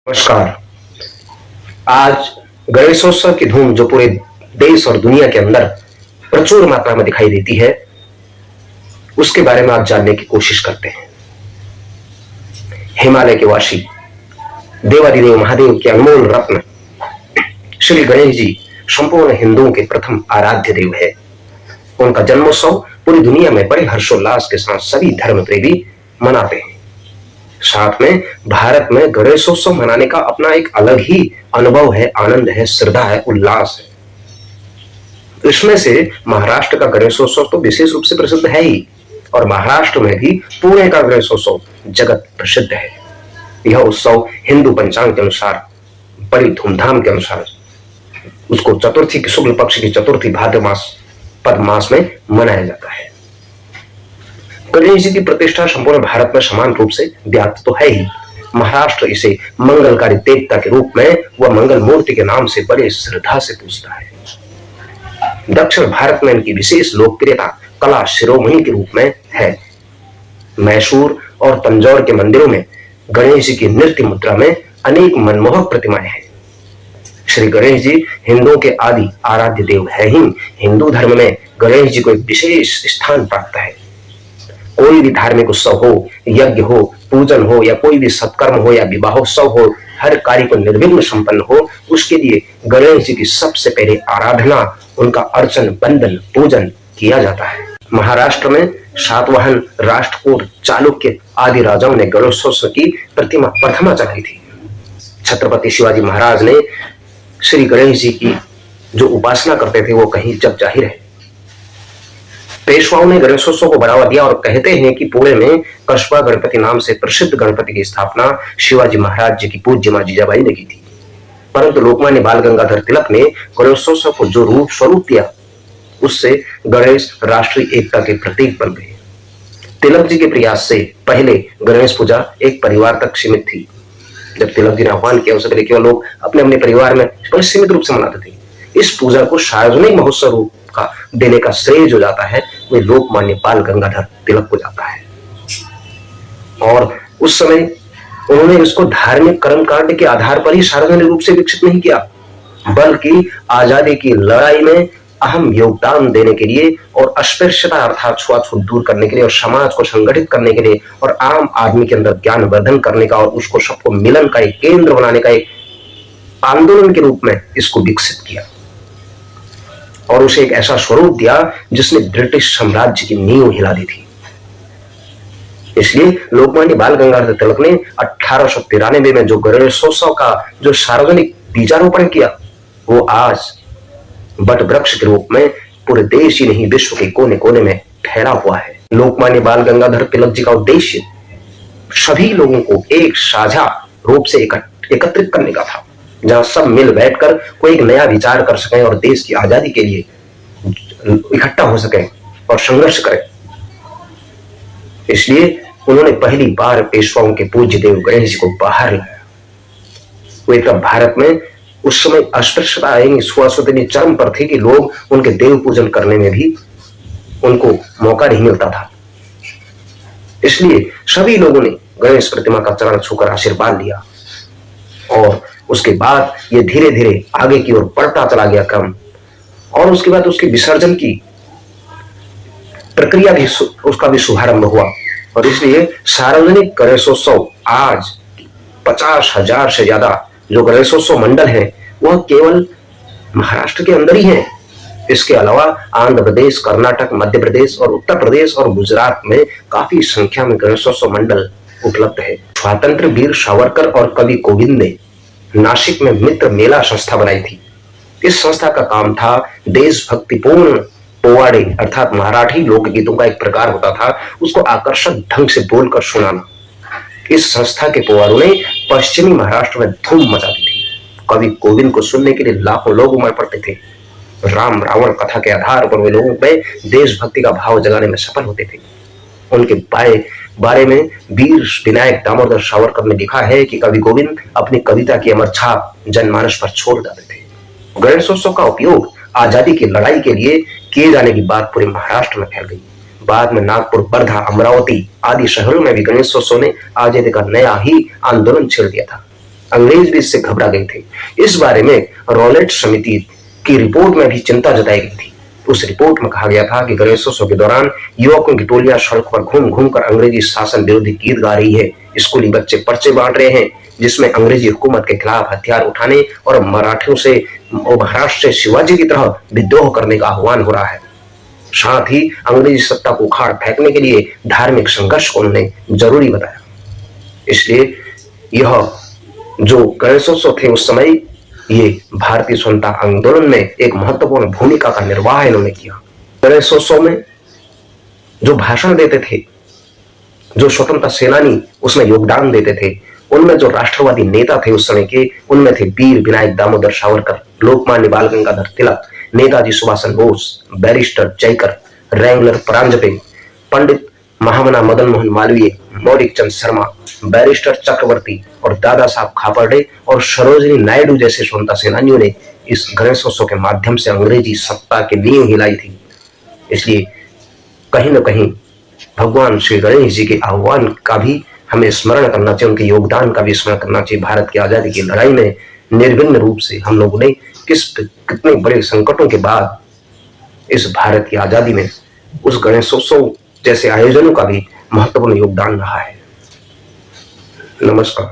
नमस्कार। आज गणेशोत्सव की धूम जो पूरे देश और दुनिया के अंदर प्रचुर मात्रा में दिखाई देती है, उसके बारे में आज जानने की कोशिश करते हैं। हिमालय के वासी देवादिदेव महादेव के अनमोल रत्न श्री गणेश जी संपूर्ण हिंदुओं के प्रथम आराध्य देव है। उनका जन्मोत्सव पूरी दुनिया में बड़े हर्षोल्लास के साथ सभी धर्म प्रेमी मनाते हैं। साथ में भारत में गणेशोत्सव मनाने का अपना एक अलग ही अनुभव है, आनंद है, श्रद्धा है, उल्लास है। इसमें से महाराष्ट्र का गणेशोत्सव तो विशेष रूप से प्रसिद्ध है ही, और महाराष्ट्र में भी पुणे का गणेशोत्सव जगत प्रसिद्ध है। यह उत्सव हिंदू पंचांग के अनुसार बड़ी धूमधाम के अनुसार उसको चतुर्थी की शुक्ल पक्ष की चतुर्थी भाद्र पद मास में मनाया जाता है। गणेश जी की प्रतिष्ठा संपूर्ण भारत में समान रूप से व्याप्त तो है ही। महाराष्ट्र इसे मंगलकारी देवता के रूप में व मंगल मूर्ति के नाम से बड़े श्रद्धा से पूजता है। दक्षिण भारत में इनकी विशेष लोकप्रियता कला शिरोमणि के रूप में है। मैसूर और तंजौर के मंदिरों में गणेश जी की नृत्य मुद्रा में अनेक मनमोहक प्रतिमाएं हैं। श्री गणेश जी हिंदुओं के आदि आराध्य देव है ही। हिंदू धर्म में गणेश जी को एक विशेष स्थान प्राप्त है। कोई भी धार्मिक उत्सव हो, यज्ञ हो, पूजन हो या कोई भी सत्कर्म हो या विवाहोत्सव हो, हर कार्य को निर्विघ्न संपन्न हो, उसके लिए गणेश जी की सबसे पहले आराधना, उनका अर्चन, बंदन, पूजन किया जाता है। महाराष्ट्र में सातवाहन राष्ट्रकूट चालुक्य आदि राजाओं ने गणेशोत्सव की प्रतिमा प्रतिमा चढ़ाई थी। छत्रपति शिवाजी महाराज ने श्री गणेश जी की जो उपासना करते थे वो कहीं जग जाहिर है। पेशवाओं ने गणेशोत्सव को बढ़ावा दिया और कहते हैं कि पुणे में कस्बा गणपति नाम से प्रसिद्ध गणपति की स्थापना शिवाजी महाराज जी की पूज्य मां जीजाबाई ने की थी। परंतु लोकमान्य बाल गंगाधर तिलक ने गणेशोत्सव को जो रूप स्वरूप दिया, उससे गणेश राष्ट्रीय एकता के प्रतीक बन गए। तिलक जी के प्रयास से पहले गणेश पूजा एक परिवार तक सीमित थी। जब तिलक जी ने आह्वान किया, उससे पहले केवल लोग अपने अपने परिवार में सीमित रूप से मनाते थे। इस पूजा को सार्वजनिक महोत्सव रूप का देने का श्रेय जो जाता है वह लोकमान्य बाल गंगाधर तिलक को जाता है। और उस समय उन्होंने इसको धार्मिक कर्मकांड के आधार पर ही सार्वजनिक रूप से विकसित नहीं किया, बल्कि आजादी की लड़ाई में अहम योगदान देने के लिए और अस्पृश्यता अर्थात छुआछूत दूर करने के लिए और समाज को संगठित करने के लिए और आम आदमी के अंदर ज्ञान वर्धन करने का और उसको सबको मिलन का एक केंद्र बनाने का एक आंदोलन के रूप में इसको विकसित किया और उसे एक ऐसा स्वरूप दिया जिसने ब्रिटिश साम्राज्य की नींव हिला दी थी। इसलिए लोकमान्य बाल गंगाधर तिलक ने 1893 में जो गणेशोत्सव का जो सार्वजनिक बीजारोपण किया, वो आज बट वृक्ष के रूप में पूरे देश ही नहीं विश्व के कोने कोने में फैला हुआ है। लोकमान्य बाल गंगाधर तिलक जी का उद्देश्य सभी लोगों को एक साझा रूप से एकत्रित करने का था, जहां सब मिल बैठकर कोई एक नया विचार कर सकें और देश की आजादी के लिए इकट्ठा हो सकें और संघर्ष करें। इसलिए उन्होंने पहली बार पेशवाओं के पूज्य देव गणेश जी को बाहर लाया। वो एक भारत में उस समय अस्पृश्यता छुआछूत चरम पर थी कि लोग उनके देव पूजन करने में भी उनको मौका नहीं मिलता था। इसलिए सभी लोगों ने गणेश प्रतिमा का चरण छूकर आशीर्वाद लिया और उसके बाद ये धीरे धीरे आगे की ओर बढ़ता चला गया क्रम, और उसके बाद उसके विसर्जन की प्रक्रिया भी उसका भी शुभारंभ हुआ। और इसलिए सार्वजनिक गणेशोत्सव आज 50,000 से ज्यादा जो गणेशोत्सव मंडल है वह केवल महाराष्ट्र के अंदर ही है। इसके अलावा आंध्र प्रदेश, कर्नाटक, मध्य प्रदेश और उत्तर प्रदेश और गुजरात में काफी संख्या में गणेशोत्सव मंडल उपलब्ध है। स्वतंत्र वीर सावरकर और कवि कोविंद ने नासिक में मित्र मेला संस्था बनाई थी। इस संस्था का काम था देशभक्तिपूर्ण पोवाड़े अर्थात मराठी लोकगीतों का एक प्रकार होता था, उसको आकर्षक ढंग से बोलकर सुनाना। इस संस्था के पोवाड़ों ने पश्चिमी महाराष्ट्र में धूम मचा दी थी। कवि कोविंद को सुनने के लिए लाखों लोग उमड़ पड़ते थे। राम रावण कथा के आधार पर वे लोगों में देशभक्ति का भाव जगाने में सफल होते थे। उनके बारे में वीर विनायक दामोदर सावरकर ने लिखा है कि कवि गोविंद अपनी कविता की अमर छाप जनमानस पर छोड़ जाते थे। गणेशोत्सव का उपयोग आजादी की लड़ाई के लिए किए जाने की बात पूरे महाराष्ट्र में फैल गई। बाद में नागपुर, वर्धा, अमरावती आदि शहरों में भी गणेशोत्सव ने आजादी का नया ही आंदोलन छेड़ दिया था। अंग्रेज भी इससे घबरा गए थे। इस बारे में रॉलेट समिति की रिपोर्ट में भी चिंता जताई गई थी। उस रिपोर्ट में कहा गया था कि गणेशोत्सव के दौरान युवकों की टोलियां सड़क पर घूम घूम कर अंग्रेजी शासन विरोधी गीत गा रही है। स्कूली बच्चे पर्चे बांट रहे हैं जिसमें अंग्रेजी हुकूमत के खिलाफ हथियार उठाने और मराठियों से महाराष्ट्र से शिवाजी की तरह विद्रोह करने का आह्वान हो रहा है। साथ ही अंग्रेजी सत्ता को उखाड़ फेंकने के लिए धार्मिक संघर्ष को उन्होंने जरूरी बताया। इसलिए यह जो गणेशोत्सव थे उस समय ये भारतीय स्वतंत्रता आंदोलन में एक महत्वपूर्ण भूमिका का निर्वाह इन्होंने किया। गणेशोत्सव में जो भाषण देते थे, जो स्वतंत्रता सेनानी उसमें योगदान देते थे, उनमें जो राष्ट्रवादी नेता थे उस समय के, उनमें थे वीर विनायक दामोदर सावरकर, लोकमान्य बाल गंगाधर तिलक, नेताजी सुभाष चंद्र बोस, बैरिस्टर जयकर, रैंगलर परांजपे, पंडित महामना मदन मोहन मालवीय, मौलिक चंद शर्मा, बैरिस्टर चक्रवर्ती और दादा साहब खापर्डे और सरोजिनी नायडू जैसे स्वतंत्रता सेनानियों ने इस गणेशोत्सव के माध्यम से अंग्रेजी सत्ता की नींव हिलाई थी। इसलिए कहीं न कहीं भगवान श्री गणेश जी के आह्वान का भी हमें स्मरण करना चाहिए, उनके योगदान का भी स्मरण करना चाहिए। भारत की आजादी की लड़ाई में निर्विघ्न रूप से हम लोगों ने कितने बड़े संकटों के बाद इस भारत की आजादी में उस गणेशोत्सव जैसे आयोजनों का भी महत्वपूर्ण योगदान रहा है। नमस्कार।